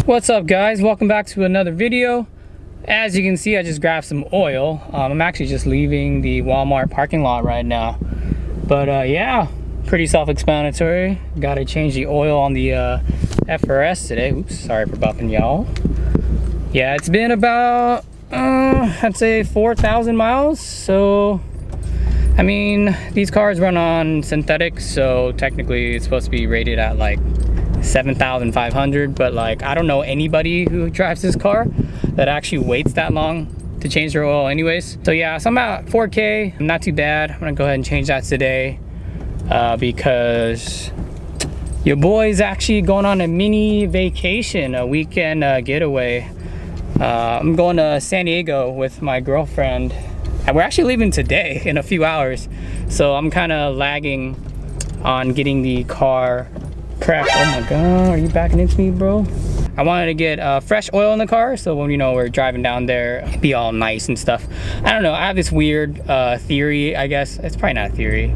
What's up guys, welcome back to another video. As you can see, I just grabbed some oil. I'm actually just leaving the Walmart parking lot right now, but yeah, pretty self-explanatory. Gotta change the oil on the FRS today. Oops, sorry for bumping y'all. Yeah, it's been about I'd say 4,000 miles. So I mean, these cars run on synthetic, so technically it's supposed to be rated at like 7,500, but like I don't know anybody who drives this car that actually waits that long to change their oil anyways. So yeah, so I'm at 4K, not too bad. I'm gonna go ahead and change that today because your boy's actually going on a mini vacation, a weekend getaway. I'm going to San Diego with my girlfriend, and we're actually leaving today in a few hours, so I'm kind of lagging on getting the car prepped. Oh my god, are you backing into me, bro? I wanted to get fresh oil in the car, so when we're driving down there, it'd be all nice and stuff. I don't know, I have this weird theory, I guess. It's probably not a theory,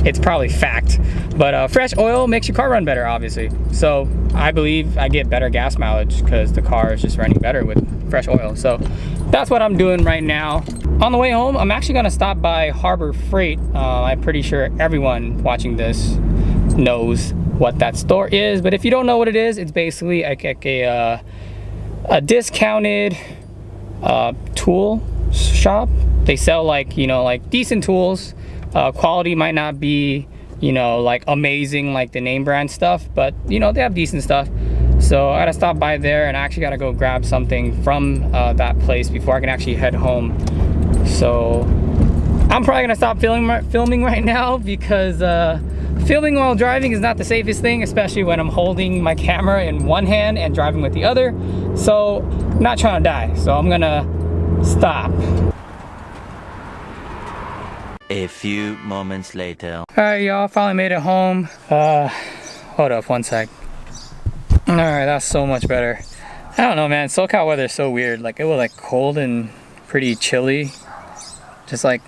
it's probably fact, but fresh oil makes your car run better, obviously. So I believe I get better gas mileage because the car is just running better with fresh oil. So that's what I'm doing right now. On the way home, I'm actually gonna stop by Harbor Freight. I'm pretty sure everyone watching this knows what that store is, but if you don't know what it is, it's basically like a discounted tool shop. They sell like decent tools. Quality might not be like amazing like the name brand stuff, but they have decent stuff. So I gotta stop by there, and I actually gotta go grab something from that place before I can actually head home. So I'm probably gonna stop filming right now because filming while driving is not the safest thing, especially when I'm holding my camera in one hand and driving with the other. So I'm not trying to die, so I'm gonna stop. A few moments later. Alright y'all, finally made it home. Hold up one sec. Alright, that's so much better. I don't know, man, SoCal weather is so weird. Like, it was like cold and pretty chilly just like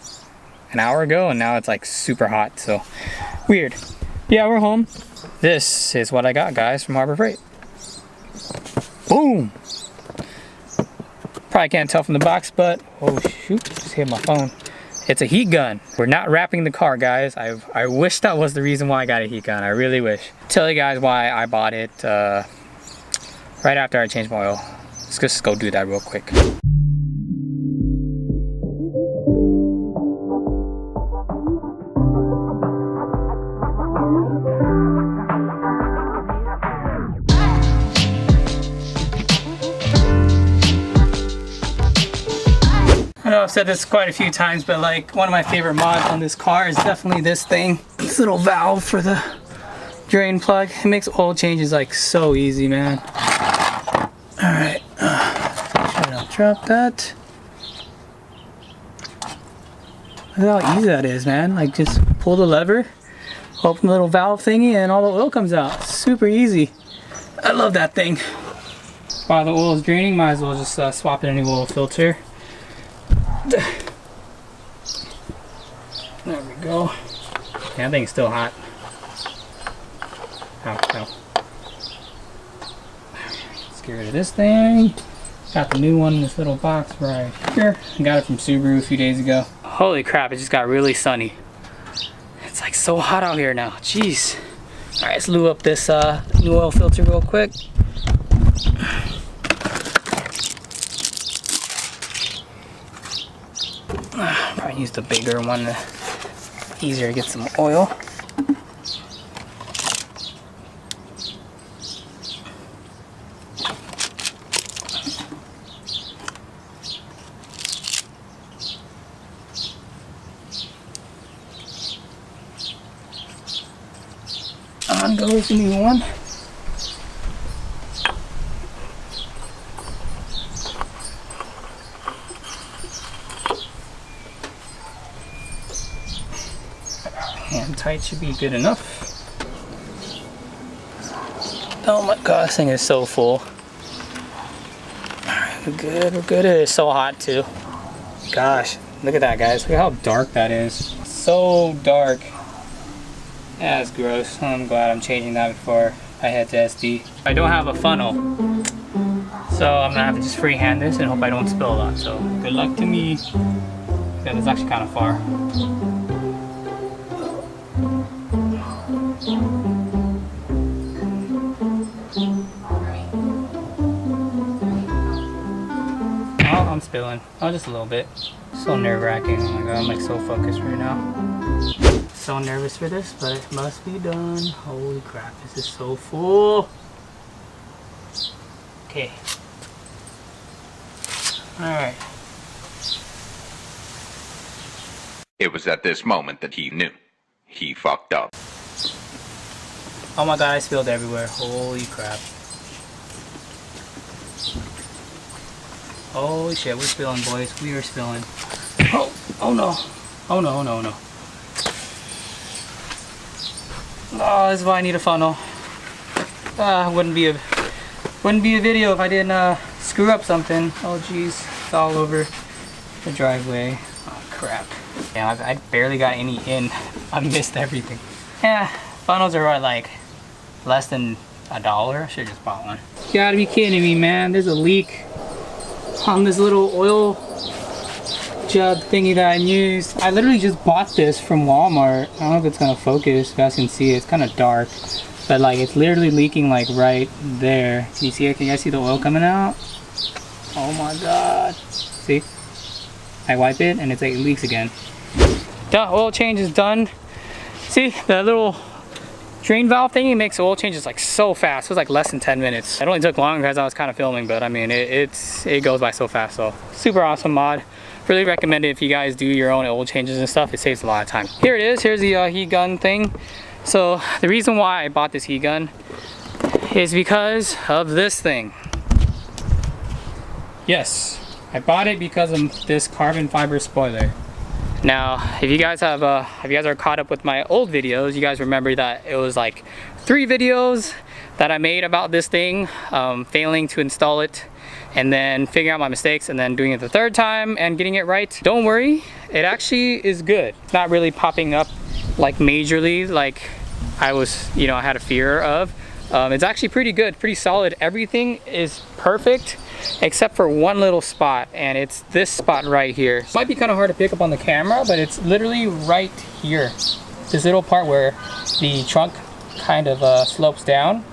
an hour ago, and now it's like super hot, so weird. Yeah, we're home. This is what I got, guys, from Harbor Freight. Boom! Probably can't tell from the box, but oh shoot, just hit my phone. It's a heat gun. We're not wrapping the car, guys. I wish that was the reason why I got a heat gun. I really wish. Tell you guys why I bought it right after I changed my oil. Let's just go do that real quick. I know I've said this quite a few times, but like one of my favorite mods on this car is definitely this thing. This little valve for the drain plug. It makes oil changes like so easy, man. Alright, try to drop that. Look at how easy that is, man. Like, just pull the lever, open the little valve thingy, and all the oil comes out. Super easy. I love that thing. While the oil is draining, might as well just swap in a new oil filter. There we go. Yeah, that thing's still hot. Ow, ow. Let's get rid of this thing. Got the new one in this little box right here. I got it from Subaru a few days ago. Holy crap, it just got really sunny. It's like so hot out here now. Jeez. Alright, let's lube up this new oil filter real quick. Probably use the bigger one, easier to get some oil. On goes the new one. Hand tight should be good enough. Oh my god, this thing is so full. Alright, we're good, we're good. It is so hot too. Gosh, look at that, guys. Look at how dark that is. So dark. That's gross. I'm glad I'm changing that before I head to SD. I don't have a funnel, so I'm gonna have to just freehand this and hope I don't spill a lot. So good luck to me. Yeah, that's actually kind of far. Oh, I'm spilling. Oh, just a little bit. So nerve-wracking. Oh my god, I'm like so focused right now. So nervous for this, but it must be done. Holy crap, this is so full. Okay. Alright. It was at this moment that he knew. He fucked up. Oh my god, I spilled everywhere. Holy crap. Holy shit, we're spilling, boys. We are spilling. Oh no. Oh no, oh no, no. Oh, this is why I need a funnel. Wouldn't be a video if I didn't screw up something. Oh jeez, it's all over the driveway. Oh crap. Yeah, I barely got any in. I missed everything. Yeah, funnels are like less than $1. I should just bought one. You gotta be kidding me, man. There's a leak on this little oil jug thingy that I used. I literally just bought this from Walmart. I don't know if it's gonna focus. You guys can see it. It's kind of dark, but like it's literally leaking like right there. Can you see it? Can you guys see the oil coming out? Oh my god. See? I wipe it and it's like it leaks again. The oil change is done. See the little drain valve thingy makes oil changes like so fast. It was like less than 10 minutes. It only took longer because I was kind of filming, but I mean it goes by so fast. So super awesome mod. Really recommend it if you guys do your own oil changes and stuff. It saves a lot of time. Here it is. Here's the heat gun thing. So the reason why I bought this heat gun is because of this thing. Yes, I bought it because of this carbon fiber spoiler. Now, if you guys are caught up with my old videos, you guys remember that it was like 3 videos that I made about this thing, failing to install it, and then figuring out my mistakes, and then doing it the 3rd time and getting it right. Don't worry, it actually is good. It's not really popping up like majorly like I was, I had a fear of. It's actually pretty good, pretty solid. Everything is perfect except for one little spot, and it's this spot right here. It might be kind of hard to pick up on the camera, but it's literally right here. This little part where the trunk kind of slopes down.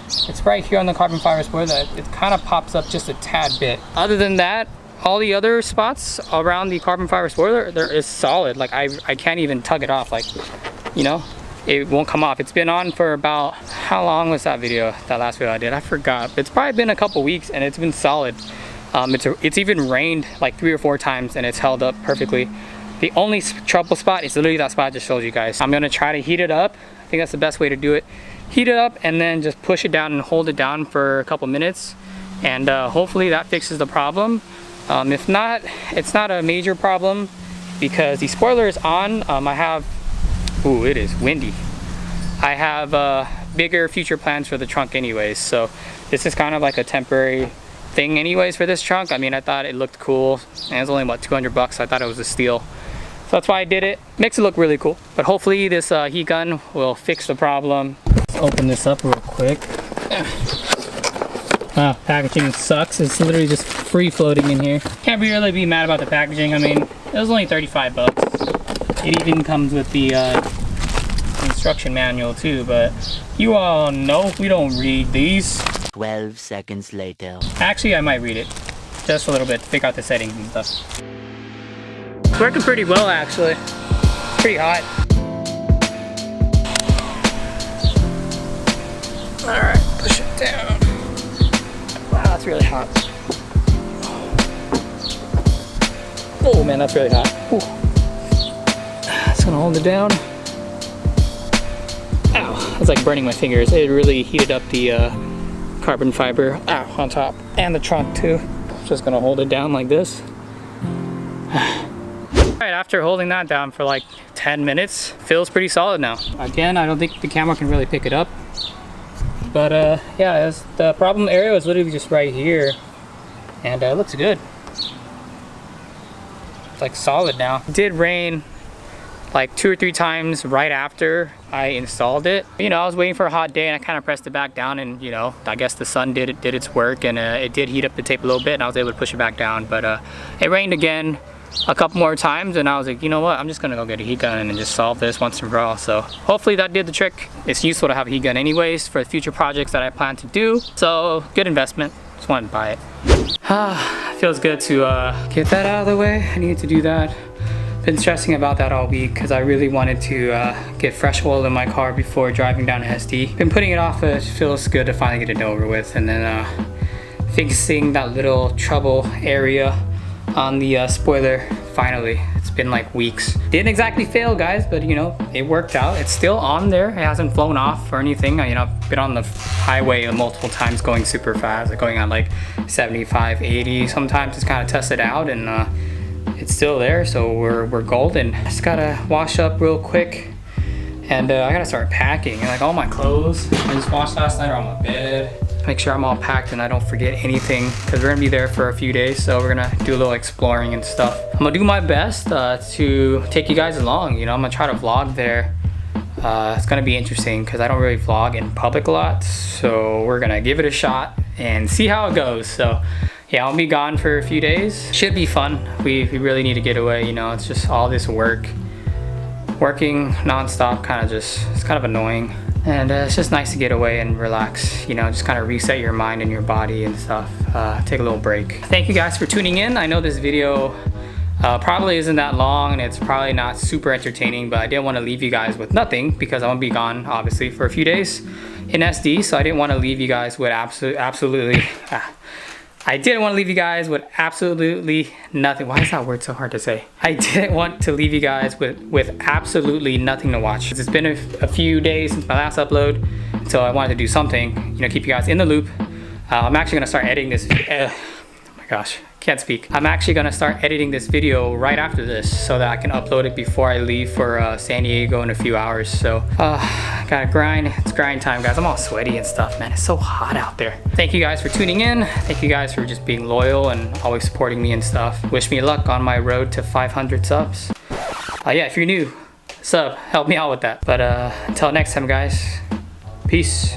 It's right here on the carbon fiber spoiler that it kind of pops up just a tad bit. Other than that, all the other spots around the carbon fiber spoiler, there is solid. Like I can't even tug it off, like, it won't come off. It's been on for about, how long was that video, that last video I did? I forgot. It's probably been a couple weeks and it's been solid. It's even rained like 3 or 4 times and it's held up perfectly. The only trouble spot is literally that spot I just showed you guys. I'm gonna try to heat it up. I think that's the best way to do it. Heat it up and then just push it down and hold it down for a couple minutes. And hopefully that fixes the problem. If not, it's not a major problem because the spoiler is on. I have, ooh, it is windy. I have bigger future plans for the trunk anyways, so this is kind of like a temporary thing anyways for this trunk. I mean, I thought it looked cool, and it's only about 200 bucks. I thought it was a steal. So that's why I did it. Makes it look really cool. But hopefully this heat gun will fix the problem. Let's open this up real quick. Wow, packaging sucks. It's literally just free floating in here. Can't really be mad about the packaging. I mean, it was only 35 bucks. It even comes with the instruction manual too, but you all know we don't read these. 12 seconds later. Actually, I might read it just a little bit to figure out the settings and stuff. It's working pretty well, actually. Pretty hot. All right, push it down. Wow, that's really hot. Oh man, that's really hot. Ooh. It's gonna hold it down. Ow, it's like burning my fingers. It really heated up the carbon fiber on top and the trunk too. Just gonna hold it down like this. Alright, after holding that down for like 10 minutes, feels pretty solid now. Again, I don't think the camera can really pick it up. But yeah, the problem area was literally just right here. And it looks good. It's like solid now. It did rain like 2 or 3 times right after I installed it. You know, I was waiting for a hot day and I kind of pressed it back down, and you know, I guess the sun did its work, and it did heat up the tape a little bit and I was able to push it back down. But it rained again a couple more times and I was like, you know what, I'm just gonna go get a heat gun and just solve this once and for all. So hopefully that did the trick. It's useful to have a heat gun anyways for future projects that I plan to do. So good investment, just wanted to buy it. Feels good to get that out of the way. I needed to do that. Been stressing about that all week because I really wanted to get fresh oil in my car before driving down to SD. Been putting it off, but it feels good to finally get it over with. And then fixing that little trouble area on the spoiler. Finally, it's been like weeks. Didn't exactly fail, guys, but you know, it worked out. It's still on there. It hasn't flown off or anything. You know, I've been on the highway multiple times going super fast, like going on like 75, 80 sometimes, just kind of test it out, and it's still there, so we're golden. Just gotta wash up real quick, and I gotta start packing. And like all my clothes I just washed last night are on my bed. Make sure I'm all packed and I don't forget anything, because we're gonna be there for a few days, so we're gonna do a little exploring and stuff. I'm gonna do my best to take you guys along. You know, I'm gonna try to vlog there. It's gonna be interesting because I don't really vlog in public a lot, so we're gonna give it a shot and see how it goes. So yeah, I'll be gone for a few days. Should be fun. We really need to get away. You know, it's just all this working non-stop, it's kind of annoying. And it's just nice to get away and relax, you know, just kind of reset your mind and your body and stuff. Take a little break. Thank you guys for tuning in. I know this video probably isn't that long and it's probably not super entertaining, but I didn't want to leave you guys with nothing because I'm gonna be gone obviously for a few days in SD, so I didn't want to leave you guys with absolutely nothing. Why is that word so hard to say? I didn't want to leave you guys with absolutely nothing to watch. It's been a few days since my last upload, so I wanted to do something, you know, keep you guys in the loop. I'm actually gonna start editing this. Oh my gosh, can't speak. I'm actually gonna start editing this video right after this so that I can upload it before I leave for San Diego in a few hours. So gotta grind. It's grind time, guys. I'm all sweaty and stuff, man. It's so hot out there. Thank you guys for tuning in. Thank you guys for just being loyal and always supporting me and stuff. Wish me luck on my road to 500 subs. Yeah, if you're new, sub, help me out with that. But until next time, guys, peace.